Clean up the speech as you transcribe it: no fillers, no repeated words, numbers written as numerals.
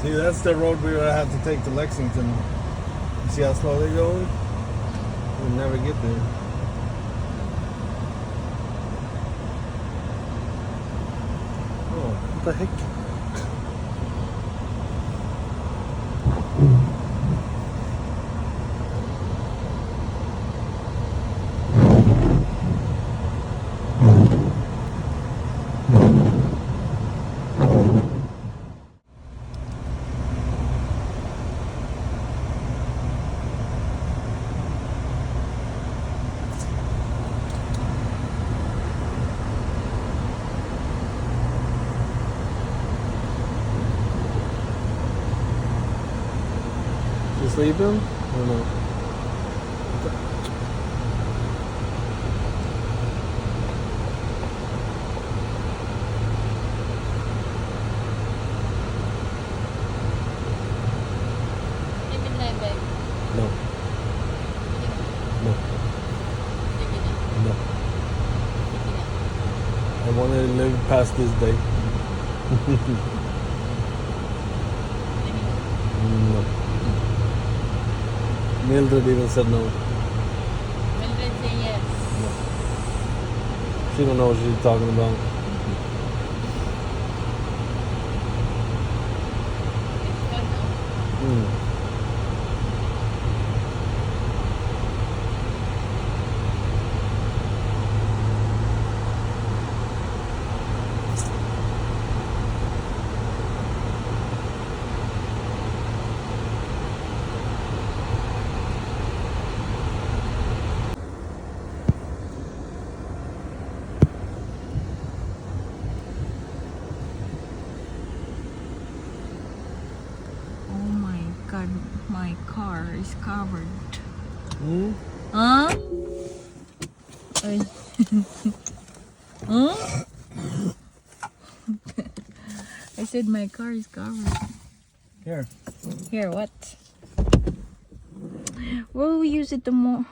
See, that's the road we would have to take to Lexington. You see how slow they're going? We'll never get there. Oh, what the heck? You sleeping? Or no? No. No. No. I wanted to live past this day. No. Mildred even said no. Mildred say yes. No. She don't know what she's talking about. It's fun now. Mm. Oh my god, my car is covered. Mm? Huh? Ay. Huh? I said my car is covered. Here. Here, what? Will we use it tomorrow?